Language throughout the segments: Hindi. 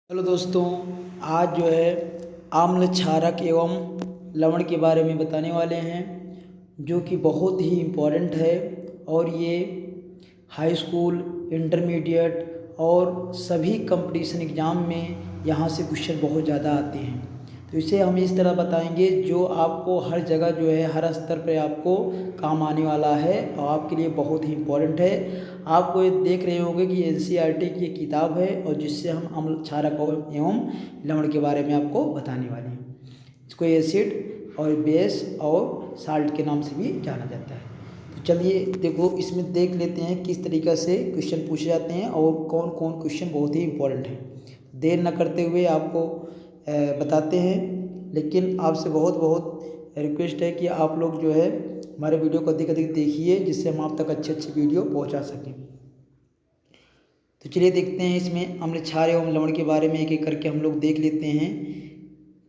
हेलो दोस्तों, आज जो है आम्ल क्षारक एवं लवण के बारे में बताने वाले हैं, जो कि बहुत ही इम्पोर्टेंट है। और ये हाई स्कूल, इंटरमीडिएट और सभी कंपटीशन एग्ज़ाम में यहाँ से क्वेश्चन बहुत ज़्यादा आते हैं। तो इसे हम इस तरह बताएंगे जो आपको हर जगह जो है हर स्तर पर आपको काम आने वाला है और आपके लिए बहुत ही इम्पोर्टेंट है। आपको ये देख रहे होंगे कि एनसीईआरटी की एक किताब है और जिससे हम अम्ल क्षारक एवं लवण के बारे में आपको बताने वाले हैं। इसको एसिड और बेस और साल्ट के नाम से भी जाना जाता है। तो चलिए देखो, इसमें देख लेते हैं किस तरीक़े से क्वेश्चन पूछे जाते हैं और कौन कौन क्वेश्चन बहुत ही इम्पोर्टेंट हैं। देर न करते हुए आपको बताते हैं, लेकिन आपसे बहुत रिक्वेस्ट है कि आप लोग जो है हमारे वीडियो को अधिक अधिक देखिए, जिससे हम आप तक अच्छे वीडियो पहुंचा सकें। तो चलिए देखते हैं इसमें अम्ल क्षार एवं लवण के बारे में एक एक करके हम लोग देख लेते हैं।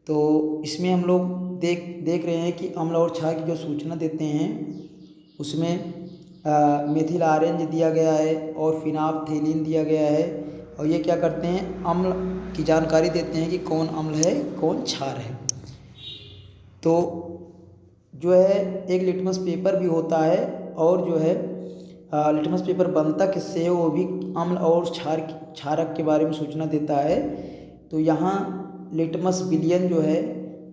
तो इसमें हम लोग देख रहे हैं कि अम्ल और क्षार की जो सूचना देते हैं उसमें मेथिल ऑरेंज दिया गया है और फिनाप्थेलीन दिया गया है। और ये क्या करते हैं, अम्ल की जानकारी देते हैं कि कौन अम्ल है कौन क्षार है। तो जो है एक लिटमस पेपर भी होता है और जो है लिटमस पेपर बनता किससे है वो भी अम्ल और क्षारक के बारे में सूचना देता है। तो यहाँ लिटमस विलयन जो है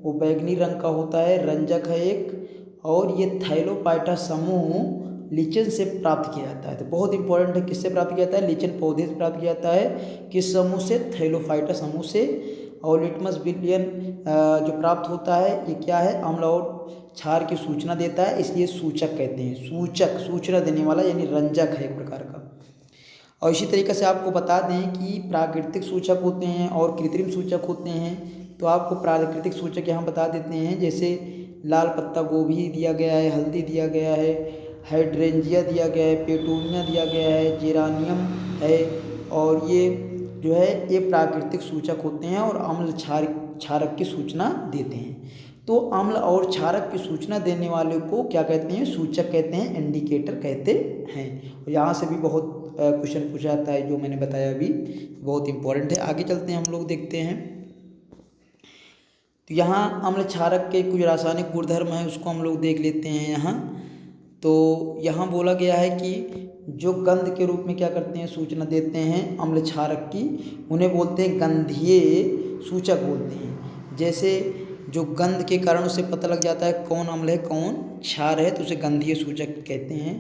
वो बैगनी रंग का होता है, रंजक है एक, और ये थाइलोपाइटा समूह लीचन से प्राप्त किया जाता है। तो बहुत इंपॉर्टेंट है, किससे प्राप्त किया जाता है, लीचन पौधे से प्राप्त किया जाता है। किस समूह से, थाइलोफाइटा समूह से। और लिटमस विलयन जो प्राप्त होता है ये क्या है, अम्ल और क्षार की सूचना देता है, इसलिए सूचक कहते हैं। सूचक सूचना देने वाला यानी रंजक है एक प्रकार का। और इसी तरीके से आपको बता दें कि प्राकृतिक सूचक होते हैं और कृत्रिम सूचक होते हैं। तो आपको प्राकृतिक सूचक यहाँ बता देते हैं, जैसे लाल पत्ता गोभी दिया गया है, हल्दी दिया गया है, हाइड्रेंजिया दिया गया है, पेटूनिया दिया गया है, जेरानियम है। और ये जो है ये प्राकृतिक सूचक होते हैं और अम्ल क्षारक की सूचना देते हैं। तो अम्ल और क्षारक की सूचना देने वाले को क्या कहते हैं, सूचक कहते हैं, इंडिकेटर कहते हैं। और यहाँ से भी बहुत क्वेश्चन पूछा जाता है, जो मैंने बताया अभी बहुत इंपॉर्टेंट है। आगे चलते हैं, हम लोग देखते हैं। तो यहाँ अम्ल क्षारक के कुछ रासायनिक गुणधर्म हैं, उसको हम लोग देख लेते हैं यहाँ। तो यहाँ बोला गया है कि जो गंध के रूप में क्या करते हैं, सूचना देते हैं अम्ल क्षारक की, उन्हें बोलते हैं गंधीय सूचक बोलते हैं। जैसे जो गंध के कारण उसे पता लग जाता है कौन अम्ल है कौन क्षार है, तो उसे गंधीय सूचक कहते हैं।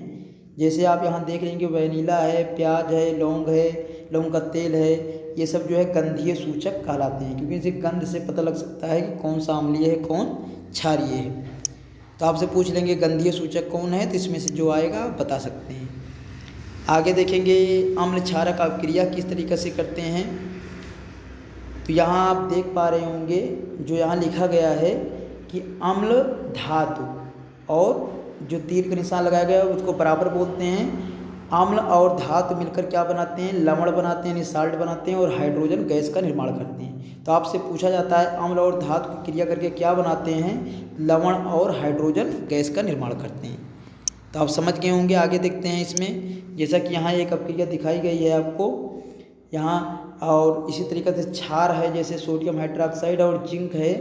जैसे आप यहाँ देख लेंगे वैनिला है, प्याज है, लौंग का तेल है, ये सब जो है गंधीय सूचक कहलाते हैं, क्योंकि इसे गंध से पता लग सकता है कि कौन सा अम्लीय है कौन क्षारीय है। तो आपसे पूछ लेंगे गंधीय सूचक कौन है, तो इसमें से जो आएगा आप बता सकते हैं। आगे देखेंगे अम्ल क्षारक अभिक्रिया किस तरीके से करते हैं। तो यहाँ आप देख पा रहे होंगे जो यहाँ लिखा गया है कि अम्ल धातु, और जो तीर का निशान लगाया गया है उसको बराबर बोलते हैं। अम्ल और धातु मिलकर क्या बनाते हैं, लवण बनाते हैं, यानी साल्ट बनाते हैं और हाइड्रोजन गैस का निर्माण करते हैं। तो आपसे पूछा जाता है अम्ल और धातु की क्रिया करके क्या बनाते हैं, लवण और हाइड्रोजन गैस का निर्माण करते हैं। तो आप समझ गए होंगे। आगे देखते हैं इसमें, जैसा कि यहाँ एक अभिक्रिया दिखाई गई है आपको यहाँ। और इसी तरीके से क्षार है, जैसे सोडियम हाइड्रोक्साइड और जिंक है,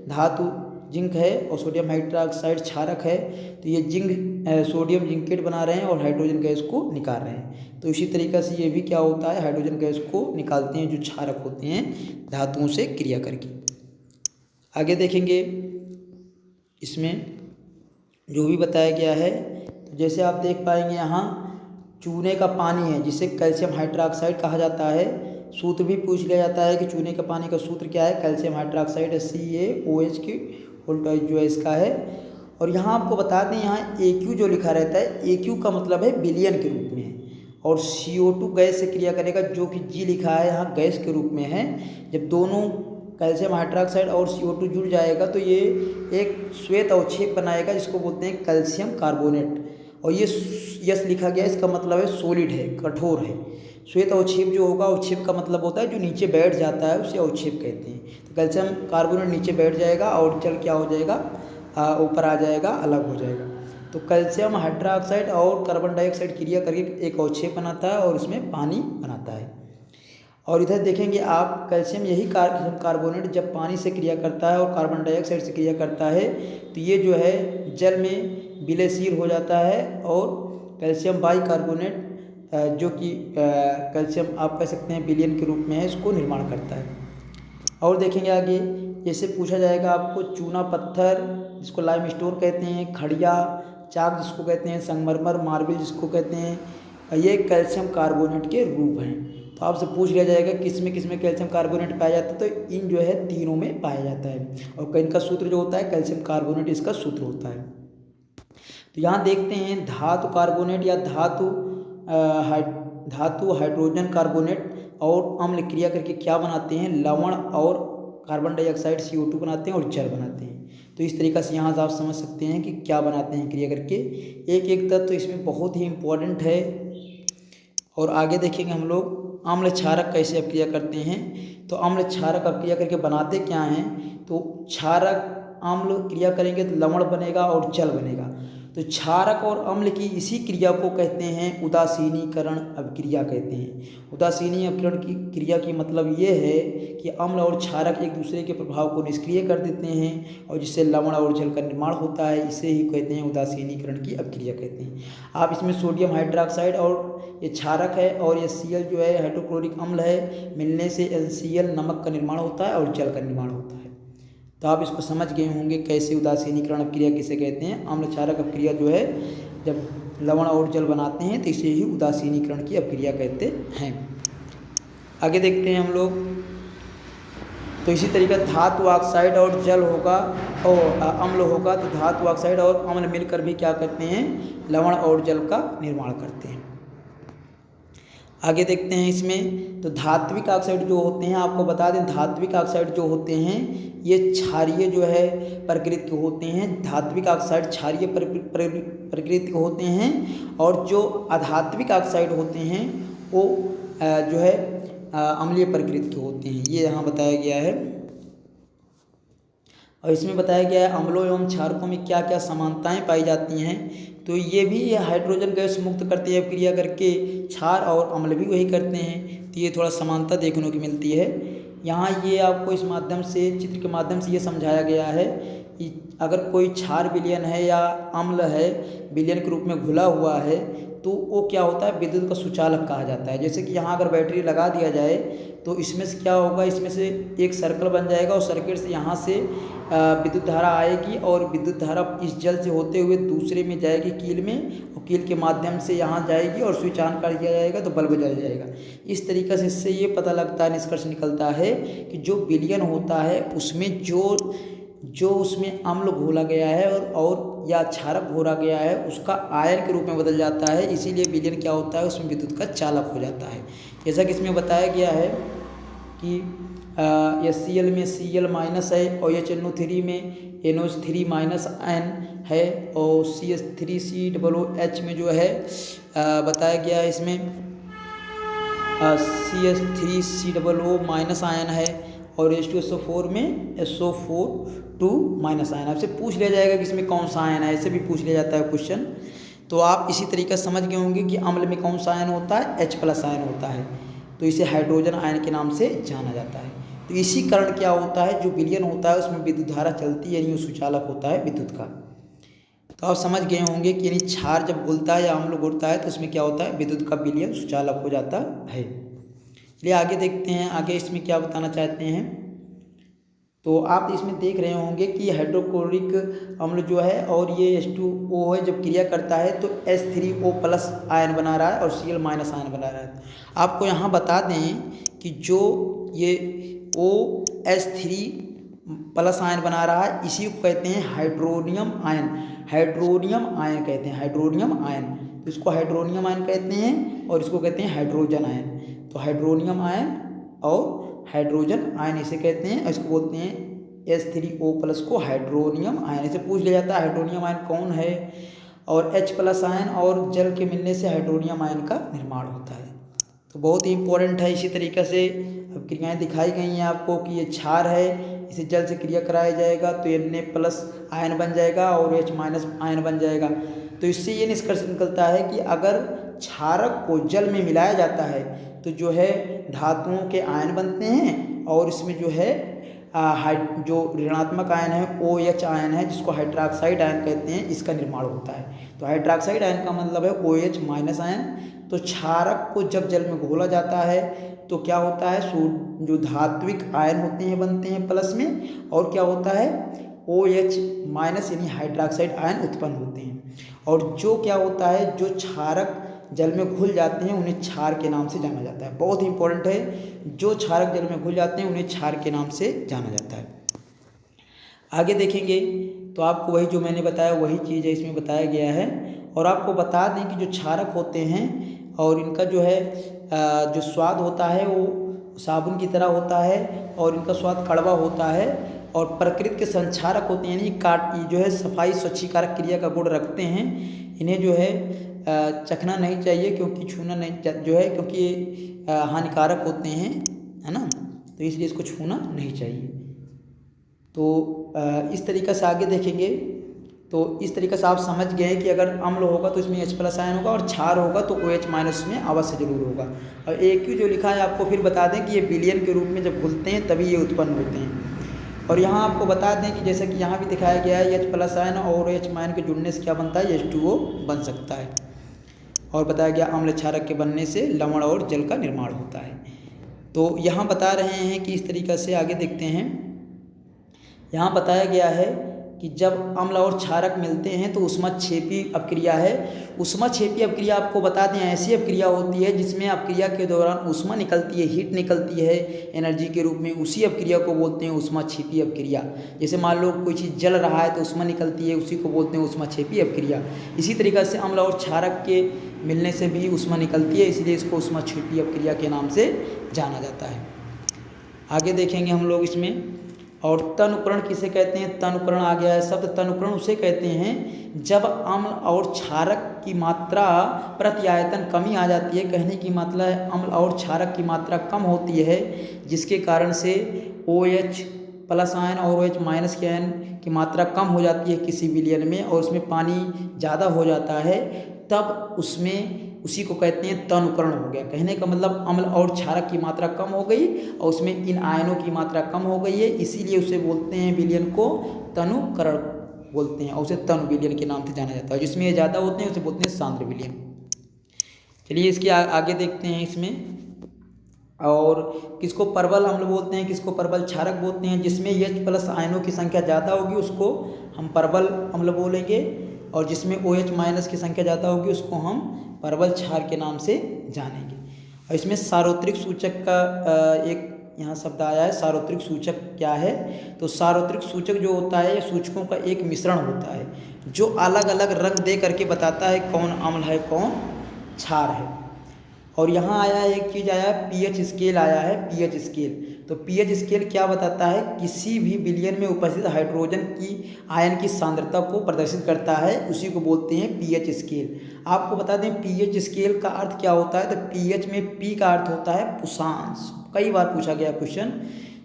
धातु जिंक है और सोडियम हाइड्रोक्साइड क्षारक है। तो ये सोडियम जिंकेट बना रहे हैं और हाइड्रोजन गैस को निकाल रहे हैं। तो इसी तरीके से ये भी क्या होता है, हाइड्रोजन गैस को निकालते हैं, जो क्षारक होते हैं धातुओं से क्रिया करके। आगे देखेंगे इसमें जो भी बताया गया है। तो जैसे आप देख पाएंगे यहाँ चूने का पानी है, जिसे कैल्शियम हाइड्रोक्साइड कहा जाता है। सूत्र भी पूछ लिया जाता है कि चूने का पानी का सूत्र क्या है, कैल्शियम हाइड्रोक्साइड CaOH की वोल्टेज जो है इसका है। और यहाँ आपको बता दें, यहाँ AQ जो लिखा रहता है, AQ का मतलब है बिलियन के रूप में, और CO2 गैस से क्रिया करेगा, जो कि G लिखा है यहाँ गैस के रूप में है। जब दोनों कैल्शियम हाइड्रोक्साइड और CO2 जुड़ जाएगा तो ये एक श्वेत अवक्षेप बनाएगा, जिसको बोलते हैं कैल्शियम कार्बोनेट। और ये यस लिखा गया, इसका मतलब है सॉलिड है, कठोर है। श्वेत अवक्षेप जो होगा, अवक्षेप का मतलब होता है जो नीचे बैठ जाता है, उसे अवक्षेप कहते हैं। तो कैल्शियम कार्बोनेट नीचे बैठ जाएगा और जल क्या हो जाएगा, ऊपर आ जाएगा, अलग हो जाएगा। तो कैल्शियम हाइड्रोक्साइड और कार्बन डाइऑक्साइड क्रिया करके एक अवक्षेप बनाता है और उसमें पानी बनाता है। और इधर देखेंगे आप कैल्शियम यही कार्बोनेट जब पानी से क्रिया करता है और कार्बन डाइऑक्साइड से क्रिया करता है तो ये जो है जल में विलयशील हो जाता है और कैल्शियम बाइकार्बोनेट जो कि कैल्शियम आप कह सकते हैं विलयन के रूप में है, इसको निर्माण करता है। और देखेंगे आगे, जैसे पूछा जाएगा आपको चूना पत्थर जिसको लाइमस्टोन कहते हैं, खड़िया चाक जिसको कहते हैं, संगमरमर मार्बल जिसको कहते हैं, ये कैल्शियम कार्बोनेट के रूप हैं। तो आपसे पूछ लिया जाएगा किस में कैल्शियम कार्बोनेट पाया जाता है, तो इन जो है तीनों में पाया जाता है। और इनका सूत्र जो होता है कैल्शियम कार्बोनेट, इसका सूत्र होता है। तो यहाँ देखते हैं धातु कार्बोनेट या धातु हाइड्रोजन कार्बोनेट और अम्ल क्रिया करके क्या बनाते हैं, लवण और कार्बन डाइऑक्साइड CO2 बनाते हैं और जल बनाते हैं। तो इस तरीक़ा से यहाँ से आप समझ सकते हैं कि क्या बनाते हैं क्रिया करके। एक एक तत्व तो इसमें बहुत ही इम्पोर्टेंट है। और आगे देखेंगे हम लोग अम्ल क्षारक कैसे अभिक्रिया करते हैं। तो अम्ल क्षारक अभिक्रिया करके बनाते क्या हैं, तो क्षारक अम्ल क्रिया करेंगे तो लवण बनेगा और जल बनेगा। तो क्षारक और अम्ल की इसी क्रिया को कहते हैं उदासीनीकरण अभिक्रिया कहते हैं। उदासीनी अभिकरण की क्रिया की मतलब ये है कि अम्ल और क्षारक एक दूसरे के प्रभाव को निष्क्रिय कर देते हैं और जिससे लवण और जल का निर्माण होता है, इसे ही कहते हैं उदासीनीकरण की अभिक्रिया कहते हैं। आप इसमें सोडियम हाइड्रोक्साइड और ये क्षारक है और ये Cl जो है हाइड्रोक्लोरिक अम्ल है, मिलने से NCl नमक का निर्माण होता है और जल का निर्माण होता है। तो आप इसको समझ गए होंगे कैसे उदासीनीकरण अभिक्रिया किसे कहते हैं। अम्ल क्षारक अभिक्रिया जो है जब लवण और जल बनाते हैं तो इसे ही उदासीनीकरण की अभिक्रिया कहते हैं। आगे देखते हैं हम लोग। तो इसी तरीके धातु ऑक्साइड और जल होगा और अम्ल होगा, तो धातु ऑक्साइड और अम्ल मिलकर भी क्या करते हैं, लवण और जल का निर्माण करते हैं। आगे देखते हैं इसमें। तो धात्विक ऑक्साइड जो होते हैं, आपको बता दें धात्विक ऑक्साइड जो होते हैं ये क्षारीय जो है प्रकृति के होते हैं। धात्विक ऑक्साइड क्षारीय प्रकृति के होते हैं और जो अधात्विक ऑक्साइड होते हैं वो जो है अम्लीय प्रकृति के होते हैं। ये यहाँ बताया गया है। और इसमें बताया गया है अम्लों एवं क्षारकों में क्या क्या समानताएं पाई जाती हैं। तो ये भी हाइड्रोजन गैस मुक्त करते हैं क्रिया करके, क्षार और अम्ल भी वही करते हैं। तो ये थोड़ा समानता देखने को मिलती है। यहाँ ये आपको इस माध्यम से चित्र के माध्यम से ये समझाया गया है कि अगर कोई क्षार विलयन है या अम्ल है विलयन के रूप में घुला हुआ है तो वो क्या होता है, विद्युत का सुचालक कहा जाता है। जैसे कि यहाँ अगर बैटरी लगा दिया जाए तो इसमें से क्या होगा, इसमें से एक सर्कल बन जाएगा और सर्किट से यहाँ से विद्युत धारा आएगी और विद्युत धारा इस जल से होते हुए दूसरे में जाएगी कील में, और कील के माध्यम से यहाँ जाएगी और स्विच ऑन कर दिया जाएगा तो बल्ब जल जाएगा। इस तरीके से इससे ये पता लगता है, निष्कर्ष निकलता है कि जो विलयन होता है उसमें जो उसमें अम्ल घोला गया है और या क्षारक घोला गया है उसका आयन के रूप में बदल जाता है। इसीलिए विलयन क्या होता है, उसमें विद्युत का चालक हो जाता है। जैसा कि इसमें बताया गया है कि Cl में Cl माइनस है और HNO3 में NO3 माइनस आयन है और CH3COOH में जो है बताया गया है इसमें CH3COO माइनस आयन है और H2SO4 में SO4 माइनस आयन। आपसे पूछ लिया जाएगा कि इसमें कौन सा आयन है, ऐसे भी पूछ लिया जाता है क्वेश्चन। तो आप इसी तरीके से समझ गए होंगे कि अम्ल में कौन सा आयन होता है, H+ आयन होता है, तो इसे हाइड्रोजन आयन के नाम से जाना जाता है। तो इसी कारण क्या होता है, जो विलयन होता है उसमें विद्युत धारा चलती है, यानी सुचालक होता है विद्युत का। तो आप समझ गए होंगे कि यानी क्षार जब घुलता है या अम्ल घुलता है तो उसमें क्या होता है, विद्युत का विलयन सुचालक हो जाता है। चलिए आगे देखते हैं, आगे इसमें क्या बताना चाहते हैं। तो आप इसमें देख रहे होंगे कि हाइड्रोक्लोरिक अम्ल जो है और ये H2O है, जब क्रिया करता है तो H3O+ आयन बना रहा है और Cl- आयन बना रहा है। आपको यहाँ बता दें कि जो ये OH3+ आयन बना रहा है इसी को कहते हैं हाइड्रोनियम आयन। हाइड्रोनियम आयन कहते हैं, हाइड्रोनियम आयन। तो इसको हाइड्रोनियम आयन कहते हैं और इसको कहते हैं हाइड्रोजन आयन। तो हाइड्रोनियम आयन और हाइड्रोजन आयन इसे कहते हैं, इसको बोलते हैं H3O+ को हाइड्रोनियम आयन। इसे पूछ लिया जाता है हाइड्रोनियम आयन कौन है, और H+ आयन और जल के मिलने से हाइड्रोनियम आयन का निर्माण होता है। तो बहुत ही इंपॉर्टेंट है। इसी तरीके से अब क्रियाएँ दिखाई गई हैं आपको कि ये क्षार है, इसे जल से क्रिया कराया जाएगा तो Na+ आयन बन जाएगा और H- आयन बन जाएगा। तो इससे ये निष्कर्ष निकलता है कि अगर क्षारक को जल में मिलाया जाता है तो जो है धातुओं के आयन बनते हैं और इसमें जो है जो ऋणात्मक आयन है OH आयन है, जिसको हाइड्रोक्साइड आयन कहते हैं, इसका निर्माण होता है। तो हाइड्रोक्साइड आयन का मतलब है OH माइनस आयन। तो क्षारक को जब जल में घोला जाता है तो क्या होता है, जो धात्विक आयन होते हैं बनते हैं प्लस में, और क्या होता है OH माइनस यानी हाइड्रोक्साइड आयन उत्पन्न होते हैं। और जो क्या होता है, जो क्षारक जल में घुल जाते हैं उन्हें क्षार के नाम से जाना जाता है। बहुत इंपॉर्टेंट है, जो क्षारक जल में घुल जाते हैं उन्हें क्षार के नाम से जाना जाता है। आगे देखेंगे तो आपको वही जो मैंने बताया वही चीज़ है इसमें बताया गया है। और आपको बता दें कि जो क्षारक होते हैं और इनका जो है जो स्वाद होता है वो साबुन की तरह होता है और इनका स्वाद कड़वा होता है। और प्रकृति के संक्षारक होते हैं, यानी जो है सफाई स्वच्छीकारक क्रिया का गुण रखते हैं। इन्हें जो है चखना नहीं चाहिए क्योंकि छूना नहीं जो है, क्योंकि हानिकारक होते हैं, है ना, तो इसलिए इसको छूना नहीं चाहिए। तो इस तरीक़े से आगे देखेंगे तो इस तरीक़े से आप समझ गए कि अगर अम्ल होगा तो इसमें H+ आयन होगा और क्षार होगा तो OH- में अवश्य जरूर होगा। और AQ जो लिखा है आपको फिर बता दें कि ये विलयन के रूप में जब घुलते हैं तभी ये उत्पन्न होते हैं। और यहाँ आपको बता दें कि जैसे कि यहाँ भी दिखाया गया है H+ आयन और OH- आयन के जुड़ने से क्या बनता है, H2O बन सकता है। और बताया गया अम्ल क्षारक के बनने से लवण और जल का निर्माण होता है। तो यहाँ बता रहे हैं कि इस तरीक़े से आगे देखते हैं। यहाँ बताया गया है कि जब अम्ल और क्षारक मिलते हैं तो ऊष्माक्षेपी अपक्रिया है। ऊष्माक्षेपी अपक्रिया आपको बता दें ऐसी अपक्रिया होती है जिसमें अपक्रिया के दौरान ऊष्मा निकलती है, हीट निकलती है एनर्जी के रूप में, उसी अपक्रिया को बोलते हैं ऊष्माक्षेपी अपक्रिया। जैसे मान लो कोई चीज़ जल रहा है तो ऊष्मा निकलती है, उसी को बोलते हैं ऊष्माक्षेपी अपक्रिया। इसी तरीक़े से अम्ल और क्षारक के मिलने से भी ऊष्मा निकलती है, इसलिए इसको ऊष्माक्षेपी अपक्रिया के नाम से जाना जाता है। आगे देखेंगे हम लोग इसमें। और तनुकरण किसे कहते हैं, तनुकरण आ गया है शब्द। तनुकरण उसे कहते हैं जब अम्ल और क्षारक की मात्रा प्रति आयतन कमी आ जाती है। कहने की मतलब है अम्ल और क्षारक की मात्रा कम होती है, जिसके कारण से OH+ आयन और OH- के आयन की मात्रा कम हो जाती है किसी विलयन में और उसमें पानी ज़्यादा हो जाता है, तब उसमें उसी को कहते हैं तनुकरण हो गया। कहने का मतलब अम्ल और क्षारक की मात्रा कम हो गई और उसमें इन आयनों की मात्रा कम हो गई है, इसीलिए उसे बोलते हैं विलयन को तनुकरण बोलते हैं और उसे तनु विलयन के नाम से जाना जाता है। जिसमें ये ज़्यादा होते हैं उसे बोलते हैं सांद्र विलयन। चलिए इसके आगे देखते हैं इसमें। और किसको परबल अम्ल बोलते हैं, किसको परबल क्षारक बोलते हैं। जिसमें H+ आयनों की संख्या ज़्यादा होगी उसको हम परबल अम्ल बोलेंगे और जिसमें OH- की संख्या ज़्यादा होगी उसको हम परबल क्षार के नाम से जानेंगे। और इसमें सार्वत्रिक सूचक का एक यहाँ शब्द आया है। सार्वत्रिक सूचक क्या है, तो सार्वत्रिक सूचक जो होता है सूचकों का एक मिश्रण होता है जो अलग अलग रंग दे करके बताता है कौन अम्ल है कौन क्षार है। और यहाँ आया है एक चीज़ आया है pH स्केल आया है, pH स्केल। तो pH स्केल क्या बताता है, किसी भी विलयन में उपस्थित हाइड्रोजन की आयन की सांद्रता को प्रदर्शित करता है, उसी को बोलते हैं pH स्केल। आपको बता दें pH स्केल का अर्थ क्या होता है, तो pH में P का अर्थ होता है पुषांश। कई बार पूछा गया क्वेश्चन।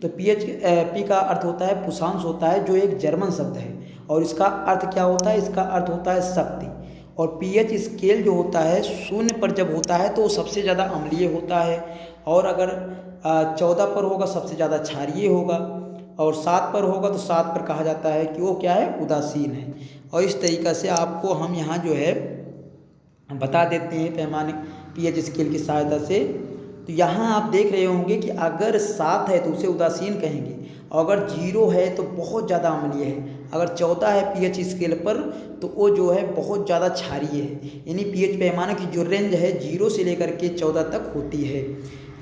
तो P का अर्थ होता है पुषांश होता है, जो एक जर्मन शब्द है और इसका अर्थ क्या होता है, इसका अर्थ होता है शक्ति। और pH स्केल जो होता है 0 पर जब होता है तो सबसे ज़्यादा अम्लीय होता है, और अगर 14 पर होगा सबसे ज़्यादा क्षारीय होगा, और 7 पर होगा तो 7 पर कहा जाता है कि वो क्या है, उदासीन है। और इस तरीक़ा से आपको हम यहाँ जो है बता देते हैं पैमाने pH स्केल की सहायता से। तो यहाँ आप देख रहे होंगे कि अगर 7 है तो उसे उदासीन कहेंगे, अगर 0 है तो बहुत ज़्यादा अम्लीय है, अगर 14 है pH स्केल पर तो वो जो है बहुत ज़्यादा क्षारीय है। यानी pH पैमाने की जो रेंज है 0 से लेकर के 14 तक होती है,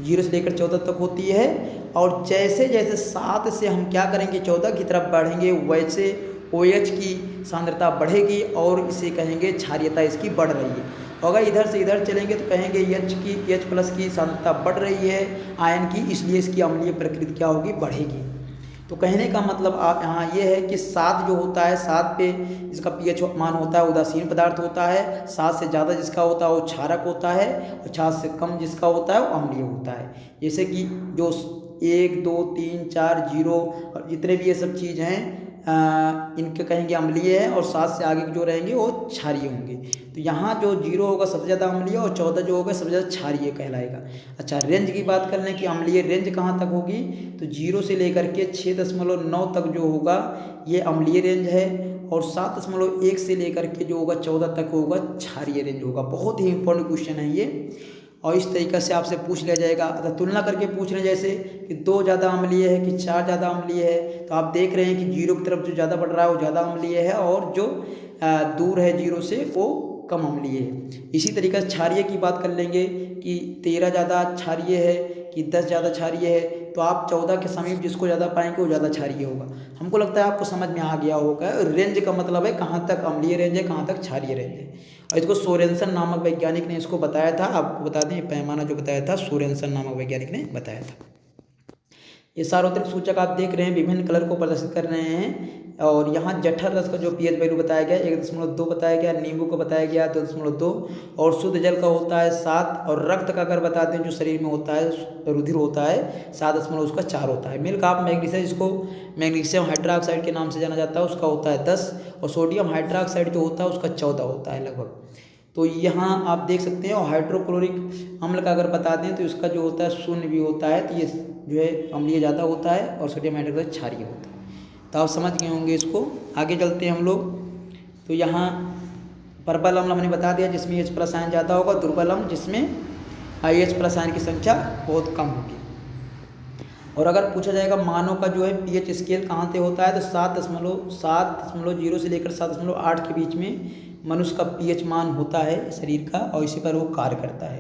0 से लेकर 14 तक होती है। और जैसे जैसे 7 से हम क्या करेंगे 14 की तरफ बढ़ेंगे, वैसे OH की सांद्रता बढ़ेगी और इसे कहेंगे क्षारीयता इसकी बढ़ रही है। अगर इधर से इधर चलेंगे तो कहेंगे H+ की सांद्रता बढ़ रही है आयन की, इसलिए इसकी अम्लीय प्रकृति क्या होगी, बढ़ेगी। तो कहने का मतलब आप यहाँ ये है कि 7 जो होता है 7 पे इसका pH मान होता है उदासीन पदार्थ होता है, 7 से ज़्यादा जिसका होता है वो क्षारक होता है, और 7 से कम जिसका होता है वो अम्लीय होता है। जैसे कि जो 1 2 3 4 0 और जितने भी ये सब चीज़ हैं इनके कहेंगे अम्लीय है, और 7 से आगे जो रहेंगे वो क्षारीय होंगे। तो तो यहाँ जो 0 होगा सबसे ज़्यादा अम्लीय और 14 जो होगा सबसे ज़्यादा क्षारीय कहलाएगा। अच्छा, रेंज की बात कर लें कि अम्लीय रेंज कहाँ तक होगी, तो 0 से लेकर के 6.9 तक जो होगा ये अम्लीय रेंज है, और 7.1 से लेकर के जो होगा 14 तक होगा क्षारीय रेंज होगा। बहुत ही इंपॉर्टेंट क्वेश्चन है ये, और इस तरीक़े से आपसे पूछ लिया जाएगा। अगर तुलना करके पूछ रहे हैं जैसे कि 2 ज़्यादा अम्लीय है कि 4 ज़्यादा अम्लीय है, तो आप देख रहे हैं कि 0 की तरफ जो ज़्यादा बढ़ रहा है वो ज़्यादा अम्लीय है, और जो दूर है 0 से वो कम अम्लीय है। इसी तरीके से क्षारीय की बात कर लेंगे कि 13 ज़्यादा क्षारीय है कि 10 ज़्यादा क्षारीय है, तो आप 14 के समीप जिसको ज़्यादा पाएंगे वो ज़्यादा क्षारीय होगा। हमको लगता है आपको समझ में आ गया होगा। रेंज का मतलब है कहाँ तक अम्लीय रेंज है, कहाँ तक क्षारीय रेंज है, और इसको सोरेनसन नामक वैज्ञानिक ने इसको बताया था। आपको बता दें पैमाना जो बताया था सोरेनसन नामक वैज्ञानिक ने बताया था। ये सार्वत्रिक सूचक आप देख रहे हैं विभिन्न कलर को प्रदर्शित कर रहे हैं, और यहाँ जठर रस का जो pH वैल्यू बताया गया 1.2 बताया गया, नींबू का बताया गया 2.2, और शुद्ध जल का होता है 7, और रक्त का अगर बताते हैं जो शरीर में होता है रुधिर होता है 7.4 होता है। मिल्क ऑफ मैग्नीशियम, जिसको मैग्नीशियम हाइड्रोक्साइड के नाम से जाना जाता है, उसका होता है 10, और सोडियम हाइड्रोक्साइड जो होता है उसका 14 होता है लगभग। तो यहाँ आप देख सकते हैं, और हाइड्रोक्लोरिक अम्ल का अगर बता दें तो इसका जो होता है 0 भी होता है, तो ये जो है अम्लीय ज़्यादा होता है, और सोडियम हाइड्रोक्साइड क्षारीय होता है। तो आप समझ गए होंगे इसको। आगे चलते हैं हम लोग। तो यहाँ प्रबल अम्ल हमने बता दिया जिसमें H+ आयन ज़्यादा होगा, दुर्बल अम्ल जिसमें H+ आयन की संख्या बहुत कम होगी। और अगर पूछा जाएगा मानव का जो है pH स्केल कहाँ से होता है, तो 7.0 से लेकर 7.8 के बीच में मनुष्य का pH मान होता है शरीर का, और इसी पर वो कार्य करता है,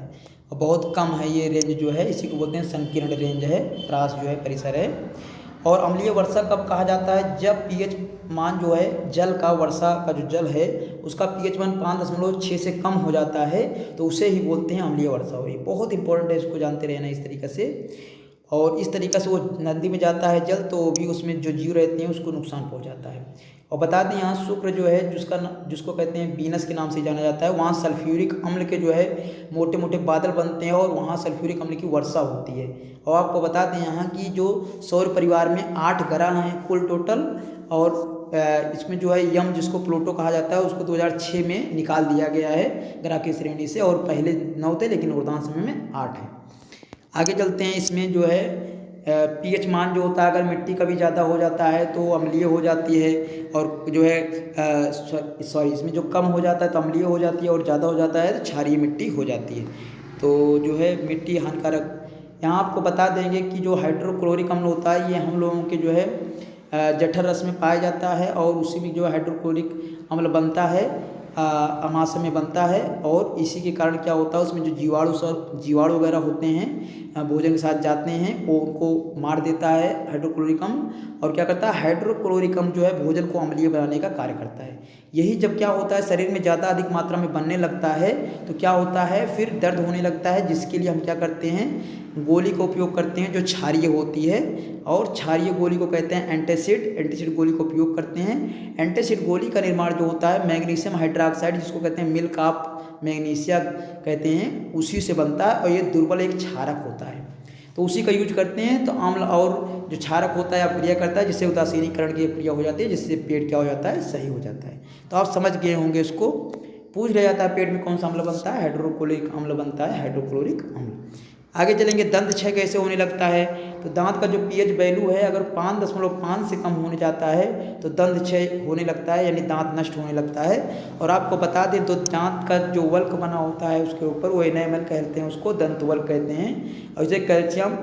और बहुत कम है ये रेंज जो है, इसी को बोलते हैं संकीर्ण रेंज है, प्रास जो है परिसर है। और अम्लीय वर्षा कब कहा जाता है, जब pH मान जो है जल का, वर्षा का जो जल है उसका pH मान 5.6 से कम हो जाता है, तो उसे ही बोलते हैं अम्लीय वर्षा हो रही है। बहुत इंपॉर्टेंट है, इसको जानते रहना इस तरीके से। और इस तरीक़े से वो नदी में जाता है जल, तो भी उसमें जो जीव रहते हैं उसको नुकसान पहुंचाता है। और बता दें यहाँ शुक्र जो है जिसको कहते हैं वीनस के नाम से जाना जाता है, वहाँ सल्फ्यूरिक अम्ल के जो है मोटे मोटे बादल बनते हैं, और वहाँ सल्फ्यूरिक अम्ल की वर्षा होती है। और आपको बता दें यहाँ की जो सौर परिवार में 8 ग्रह हैं कुल टोटल, और इसमें जो है यम जिसको प्लूटो कहा जाता है उसको 2006 में निकाल दिया गया है ग्रह की श्रेणी से, और पहले 9 थे लेकिन वर्तमान समय में 8 है। आगे चलते हैं। इसमें जो है pH मान जो होता है अगर मिट्टी का भी ज़्यादा हो जाता है तो अम्लीय हो जाती है, और जो है इसमें जो कम हो जाता है तो अम्लीय हो जाती है, और ज़्यादा हो जाता है तो क्षारीय मिट्टी हो जाती है। तो जो है मिट्टी हानिकारक। यहाँ आपको बता देंगे कि जो हाइड्रोक्लोरिक अम्ल होता है ये हम लोगों के जो है जठर रस में पाया जाता है, और उसी में जो हाइड्रोक्लोरिक अम्ल बनता है अमाशय में बनता है, और इसी के कारण क्या होता है उसमें जो जीवाणु वगैरह होते हैं भोजन के साथ जाते हैं वो उनको मार देता है हाइड्रोक्लोरिक अम्ल। और क्या करता है हाइड्रोक्लोरिक अम्ल जो है भोजन को अम्लीय बनाने का कार्य करता है। यही जब क्या होता है शरीर में ज़्यादा अधिक मात्रा में बनने लगता है तो क्या होता है फिर दर्द होने लगता है, जिसके लिए हम क्या करते हैं गोली का उपयोग करते हैं जो क्षारीय होती है, और क्षारीय गोली को कहते हैं एंटासिड गोली का उपयोग करते हैं। एंटासिड गोली का निर्माण जो होता है मैग्नीशियम हाइड्रोक्साइड जिसको कहते हैं मिल्क ऑफ मैग्नीशिया कहते हैं उसी से बनता है, और ये दुर्बल एक क्षारक होता है तो उसी का यूज करते हैं। तो अम्ल और जो क्षारक होता है अक्रिया करता है जिससे उदासीनीकरण की क्रिया हो जाती है, जिससे पेट क्या हो जाता है सही हो जाता है। तो आप समझ गए होंगे। इसको पूछ लिया जाता है पेट में कौन सा अम्ल बनता है, हाइड्रोक्लोरिक अम्ल बनता है, हाइड्रोक्लोरिक अम्ल। आगे चलेंगे दंत क्षय कैसे होने लगता है। तो दांत का जो pH वैल्यू है अगर 5.5 से कम होने जाता है तो दंत क्षय होने लगता है, यानी दांत नष्ट होने लगता है। और आपको बता दें तो दांत का जो वल्क बना होता है उसके ऊपर वो एनामल कहते हैं, उसको दंत वल्क कहते हैं। और इसे कैल्शियम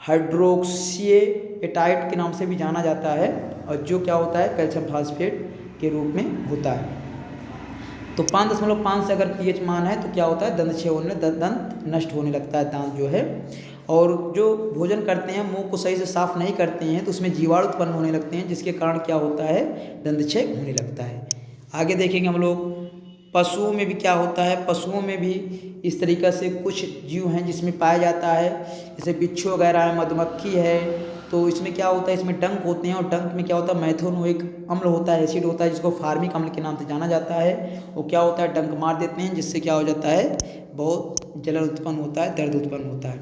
हाइड्रोक्सीएटाइट के नाम से भी जाना जाता है, और जो क्या होता है कैल्शियम फास्फेट के रूप में होता है। तो 5.5 से अगर pH मान है तो क्या होता है दंत क्षय होने दंत नष्ट होने लगता है दांत जो है। और जो भोजन करते हैं मुंह को सही से साफ नहीं करते हैं तो उसमें जीवाणु उत्पन्न होने लगते हैं, जिसके कारण क्या होता है दंत क्षय होने लगता है। आगे देखेंगे हम लोग पशुओं में भी क्या होता है। पशुओं में भी इस तरीक़े से कुछ जीव हैं जिसमें पाया जाता है, जैसे बिच्छू वगैरह है, मधुमक्खी है। तो इसमें क्या होता है इसमें डंक होते हैं, और डंक में क्या होता है मैथोनोइक अम्ल होता है, एसिड होता है जिसको फार्मिक अम्ल के नाम से जाना जाता है। वो क्या होता है डंक मार देते हैं जिससे क्या हो जाता है बहुत जलन उत्पन्न होता है, दर्द उत्पन्न होता है।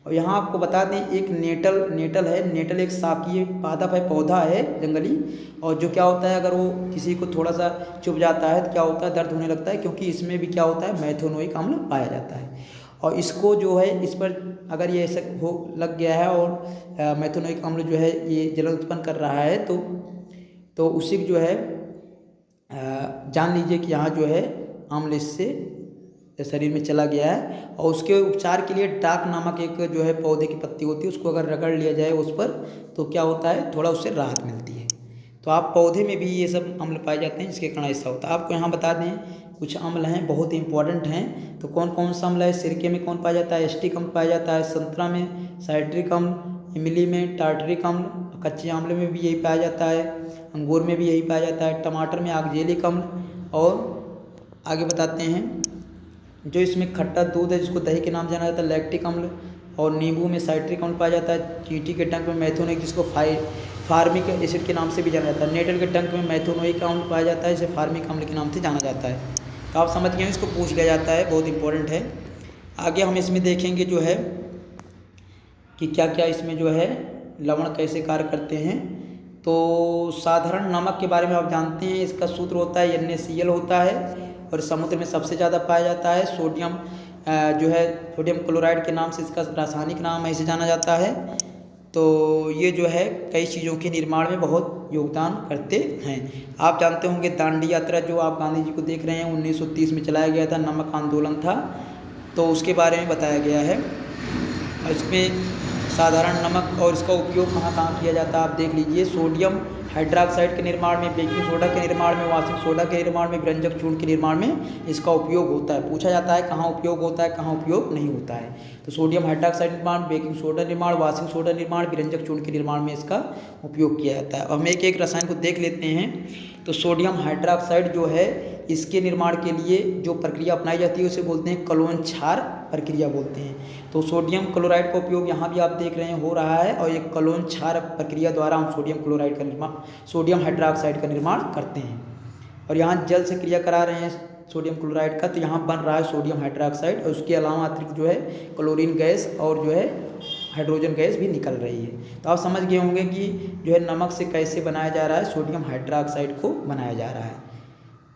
और और यहाँ आपको बता दें एक नेटल है, नेटल एक शाकीय पादप है, पौधा है जंगली, और जो क्या होता है अगर वो किसी को थोड़ा सा चुभ जाता है तो क्या होता है, दर्द होने लगता है, क्योंकि इसमें भी क्या होता है, मैथोनोइक अम्ल पाया जाता है। और इसको जो है इस पर अगर ये ऐसा हो लग गया है और मैथोनोइक अम्ल जो है ये जलन उत्पन्न कर रहा है तो उसी जो है जान लीजिए कि यहाँ जो है अम्ल इससे शरीर में चला गया है। और उसके उपचार के लिए डाक नामक एक जो है पौधे की पत्ती होती है, उसको अगर रगड़ लिया जाए उस पर तो क्या होता है, थोड़ा उससे राहत मिलती है। तो आप पौधे में भी ये सब अम्ल पाए जाते हैं, इसके कारण ऐसा होता है। आपको यहाँ बता दें कुछ अम्ल हैं बहुत इंपॉर्टेंट हैं। तो कौन कौन सा अम्ल है, सिरके में कौन पाया जाता है, एस्टिक अम्ल पाया जाता है, संतरा में साइट्रिक अम्ल, इमली में टार्टरिक अम्ल, कच्चे आंवले में भी यही पाया जाता है, अंगूर में भी यही पाया जाता है, टमाटर में ऑक्जेलिक अम्ल, और आगे बताते हैं जो इसमें खट्टा दूध है जिसको दही के नाम जाना जाता है लैक्टिक अम्ल, और नींबू में साइट्रिक अम्ल पाया जाता है, चींटी के डंक में मैथोनोइक जिसको फार्मिक एसिड के नाम से भी जाना जाता है, नेटल के डंक में मैथोनोइक अम्ल पाया जाता है, इसे फार्मिक अम्ल के नाम से जाना जाता है। तो आप समझ गए, इसको पूछ लिया जाता है, बहुत इंपॉर्टेंट है। आगे हम इसमें देखेंगे जो है कि क्या क्या इसमें जो है लवण कैसे कार्य करते हैं। तो साधारण नमक के बारे में आप जानते हैं, इसका सूत्र होता है NaCl होता है, और समुद्र में सबसे ज़्यादा पाया जाता है। सोडियम जो है सोडियम क्लोराइड के नाम से इसका रासायनिक नाम है, इसे जाना जाता है। तो ये जो है कई चीज़ों के निर्माण में बहुत योगदान करते हैं। आप जानते होंगे दांडी यात्रा जो आप गांधी जी को देख रहे हैं 1930 में चलाया गया था, नमक आंदोलन था, तो उसके बारे में बताया गया है। और इसमें साधारण नमक और इसका उपयोग कहाँ कहाँ किया जाता है आप देख लीजिए। सोडियम हाइड्रोक्साइड के निर्माण में, बेकिंग सोडा के निर्माण में, वाशिंग सोडा के निर्माण में, व्यंजक चूर्ण के निर्माण में इसका उपयोग होता है। पूछा जाता है कहाँ उपयोग होता है, कहाँ उपयोग नहीं होता है। तो सोडियम हाइड्रोक्साइड निर्माण, बेकिंग सोडा निर्माण, वाशिंग सोडा निर्माण, व्यंजक चूर्ण के निर्माण में इसका उपयोग किया जाता है। अब हम एक एक रसायन को देख लेते हैं। तो सोडियम हाइड्रोक्साइड जो है इसके निर्माण के लिए जो प्रक्रिया अपनाई जाती है उसे बोलते हैं कलोन क्षार प्रक्रिया बोलते हैं। तो सोडियम क्लोराइड का उपयोग यहाँ भी आप देख रहे हैं हो रहा है, और एक कलोन क्षार प्रक्रिया द्वारा हम सोडियम हाइड्रोक्साइड का निर्माण करते हैं। और यहाँ जल से क्रिया करा रहे हैं सोडियम क्लोराइड का, तो यहाँ बन रहा है सोडियम हाइड्रोक्साइड, और उसके अलावा अतिरिक्त जो है क्लोरीन गैस और जो है हाइड्रोजन गैस भी निकल रही है। तो आप समझ गए होंगे कि जो है नमक से कैसे बनाया जा रहा है, सोडियम हाइड्रोक्साइड को बनाया जा रहा है।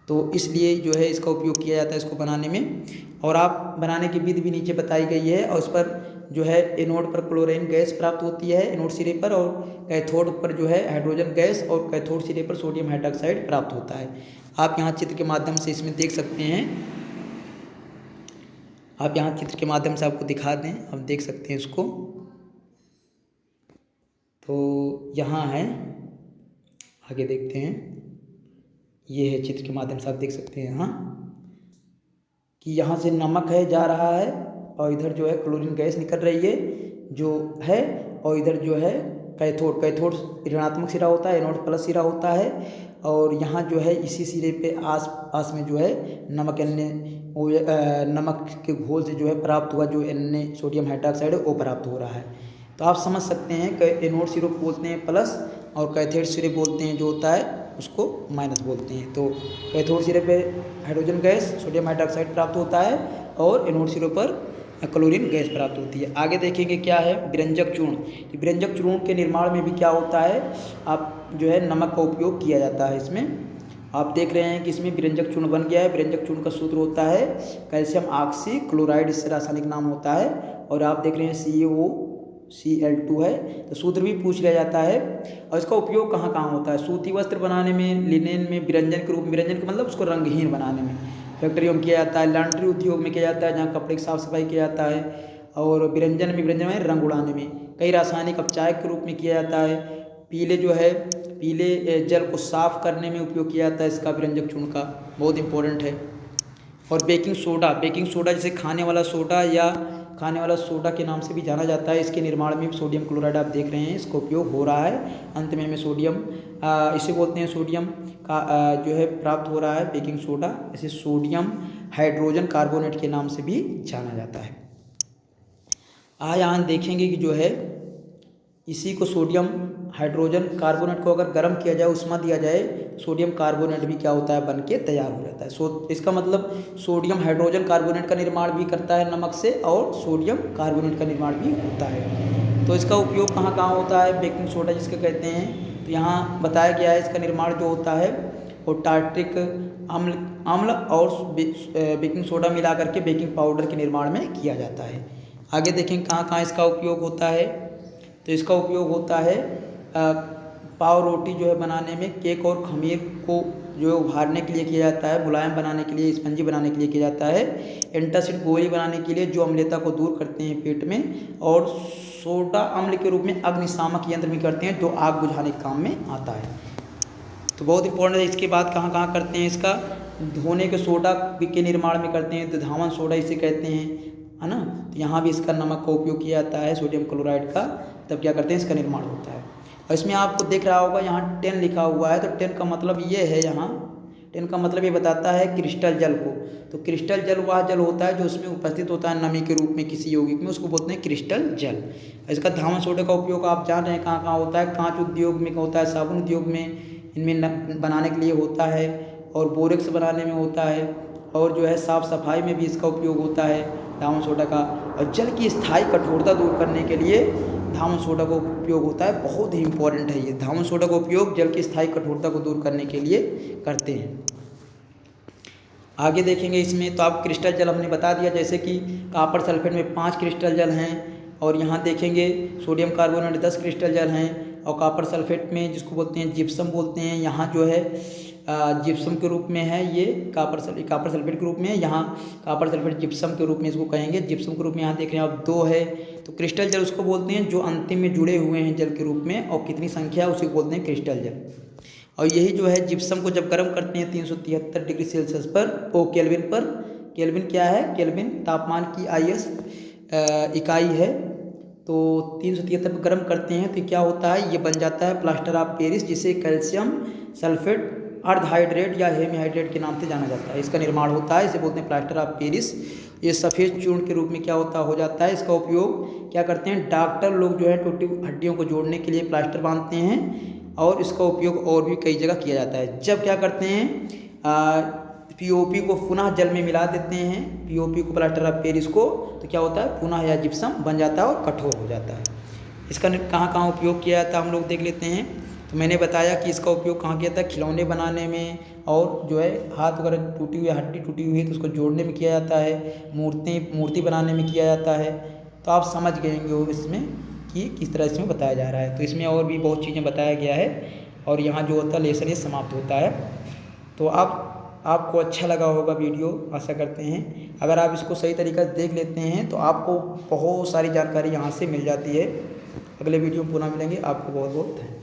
तो इसलिए जो है इसका उपयोग किया जाता है इसको बनाने में। और आप बनाने की विधि भी नीचे बताई गई है, और इस पर जो है एनोड पर क्लोरीन गैस प्राप्त होती है एनोड सिरे पर, और कैथोड पर जो है हाइड्रोजन गैस, और कैथोड सिरे पर सोडियम हाइड्रोक्साइड प्राप्त होता है। आप यहाँ चित्र के माध्यम से इसमें देख सकते हैं, आप यहाँ चित्र के माध्यम से आपको दिखा दें, आप देख सकते हैं इसको। तो यहाँ है, आगे देखते हैं, ये है चित्र के माध्यम से आप देख सकते हैं यहाँ कि यहाँ से नमक है जा रहा है, और इधर जो है क्लोरीन गैस निकल रही है जो है, और इधर जो है कैथोड ऋणात्मक सिरा होता है, एनोड प्लस सिरा होता है। और यहाँ जो है इसी सिरे पे आस पास में जो है नमक के घोल से जो है प्राप्त हुआ जो सोडियम हाइड्रोक्साइड है वो प्राप्त हो रहा है। तो आप समझ सकते हैं कि एनोड सिरे बोलते हैं प्लस, और कैथोड सिरे बोलते हैं जो होता है उसको माइनस बोलते हैं। तो कैथोड सिरे पे हाइड्रोजन गैस सोडियम हाइड्रोक्साइड प्राप्त होता है, और एनोड सिरे पर क्लोरीन गैस प्राप्त होती है। आगे देखेंगे क्या है व्यंजक चूर्ण। तो व्यंजक चूर्ण के निर्माण में भी क्या होता है, आप जो है नमक का उपयोग किया जाता है इसमें। आप देख रहे हैं कि इसमें व्यंजक चूर्ण बन गया है। व्यंजक चूर्ण का सूत्र होता है कैल्शियम ऑक्सी क्लोराइड, इससे रासायनिक नाम होता है। और आप देख रहे हैं CaOCl2 है। तो सूत्र भी पूछ लिया जाता है। और इसका उपयोग कहाँ कहाँ होता है, सूती वस्त्र बनाने में, लिनेन में, व्यंजन के रूप में, व्यंजन का मतलब उसको रंगहीन बनाने में फैक्ट्रियों में किया जाता है, लॉन्ड्री उद्योग में किया जाता है जहाँ कपड़े की साफ सफाई किया जाता है, और व्यंजन में रंग उड़ाने में, कई रासायनिक अपचायक के रूप में किया जाता है। पीले जल को साफ करने में उपयोग किया जाता है इसका, व्यंजक चूर्ण का, बहुत इंपॉर्टेंट है। और बेकिंग सोडा जैसे खाने वाला सोडा के नाम से भी जाना जाता है, इसके निर्माण में सोडियम क्लोराइड आप देख रहे हैं इसका उपयोग हो रहा है। अंत में हमें सोडियम इसे बोलते हैं सोडियम का जो है प्राप्त हो रहा है बेकिंग सोडा, इसे सोडियम हाइड्रोजन कार्बोनेट के नाम से भी जाना जाता है। आज यहाँ देखेंगे कि जो है इसी को सोडियम हाइड्रोजन कार्बोनेट को अगर गर्म किया जाए, उष्मा दिया जाए, सोडियम कार्बोनेट भी क्या होता है, बन के तैयार हो जाता है। इसका मतलब सोडियम हाइड्रोजन कार्बोनेट का निर्माण भी करता है नमक से, और सोडियम कार्बोनेट का निर्माण भी होता है। तो इसका उपयोग कहाँ कहाँ होता है, बेकिंग सोडा जिसके कहते हैं, तो यहाँ बताया गया है इसका निर्माण जो होता है वो टार्ट्रिक अम्ल और बेकिंग सोडा मिला करके बेकिंग पाउडर के निर्माण में किया जाता है। आगे देखें कहाँ कहाँ इसका उपयोग होता है। तो इसका उपयोग होता है पाव रोटी जो है बनाने में, केक और खमीर को जो है उभारने के लिए किया जाता है, मुलायम बनाने के लिए, स्पंजी बनाने के लिए किया जाता है, एंटासिड गोली बनाने के लिए जो अम्लता को दूर करते हैं पेट में, और सोडा अम्ल के रूप में अग्निशामक यंत्र भी करते हैं जो आग बुझाने के काम में आता है। तो बहुत इंपॉर्टेंट है। इसके बाद कहाँ कहाँ करते हैं, इसका धोने के सोडा के निर्माण में करते हैं, तो धावन सोडा इसे कहते हैं, है ना। तो यहाँ भी इसका नमक का उपयोग किया जाता है, सोडियम क्लोराइड का, तब क्या करते हैं, इसका निर्माण होता है। और इसमें आपको दिख रहा होगा यहाँ 10 लिखा हुआ है, तो 10 का मतलब ये है, यहाँ 10 का मतलब ये बताता है क्रिस्टल जल को। तो क्रिस्टल जल वह जल होता है जो उसमें उपस्थित होता है नमी के रूप में किसी यौगिक में, उसको बोलते हैं क्रिस्टल जल। इसका धावन सोडा का उपयोग आप जान रहे हैं कहाँ कहाँ होता है, कांच उद्योग में होता है, साबुन उद्योग में इनमें बनाने के लिए होता है, और बोरेक्स बनाने में होता है, और जो है साफ़ सफाई में भी इसका उपयोग होता है धावन सोडा का। और जल की स्थायी कठोरता दूर करने के लिए धावन सोडा का उपयोग होता है। बहुत ही इंपॉर्टेंट है ये, धावन सोडा का उपयोग जल की स्थायी कठोरता को दूर करने के लिए करते हैं। आगे देखेंगे इसमें, तो आप क्रिस्टल जल हमने बता दिया, जैसे कि कॉपर सल्फेट में 5 क्रिस्टल जल हैं, और यहाँ देखेंगे सोडियम कार्बोनेट 10 क्रिस्टल जल हैं, और कॉपर सल्फेट में जिसको बोलते हैं जिप्सम बोलते हैं, यहाँ जो है जिप्सम के रूप में है, ये कॉपर सल्फेट के रूप में है, यहाँ कॉपर सल्फेट जिप्सम के रूप में इसको कहेंगे, जिप्सम के रूप में। यहाँ देख रहे हैं आप 2 है, तो क्रिस्टल जल उसको बोलते हैं जो अंतिम में जुड़े हुए हैं जल के रूप में, और कितनी संख्या उसी को बोलते हैं क्रिस्टल जल। और यही जो है जिप्सम को जब गर्म करते हैं 373 डिग्री सेल्सियस पर, ओ केल्विन पर, केल्विन क्या है, केल्विन तापमान की IS इकाई है, तो 373 पर गर्म करते हैं तो क्या होता है, ये बन जाता है प्लास्टर ऑफ पेरिस, जिसे कैल्शियम सल्फेट अर्धहाइड्रेट या हेमीहाइड्रेट के नाम से जाना जाता है। इसका निर्माण होता है, इसे बोलते हैं प्लास्टर ऑफ पेरिस। ये सफ़ेद चूर्ण के रूप में क्या हो जाता है। इसका उपयोग क्या करते हैं, डॉक्टर लोग जो है टूटी हड्डियों को जोड़ने के लिए प्लास्टर बांधते हैं, और इसका उपयोग और भी कई जगह किया जाता है। जब क्या करते हैं, POP को पुनः जल में मिला देते हैं, POP को, प्लास्टर ऑफ पेरिस को, तो क्या होता है, पुनः यह जिप्सम बन जाता है और कठोर हो जाता है। इसका कहाँ कहाँ उपयोग किया जाता है हम लोग देख लेते हैं। तो मैंने बताया कि इसका उपयोग कहाँ किया जाता है, खिलौने बनाने में, और जो है हाथ वगैरह टूटी हुई, हड्डी टूटी हुई है तो उसको जोड़ने में किया जाता है, मूर्ति बनाने में किया जाता है। तो आप समझ गए होंगे इसमें कि किस तरह इसमें बताया जा रहा है। तो इसमें और भी बहुत चीज़ें बताया गया है, और यहाँ जो होता है लेसन ये समाप्त होता है। तो आपको अच्छा लगा होगा वीडियो, आशा करते हैं। अगर आप इसको सही तरीक़े से देख लेते हैं तो आपको बहुत सारी जानकारी यहाँ से मिल जाती है। अगले वीडियो में पुनः मिलेंगे। आपको बहुत बहुत धन्यवाद।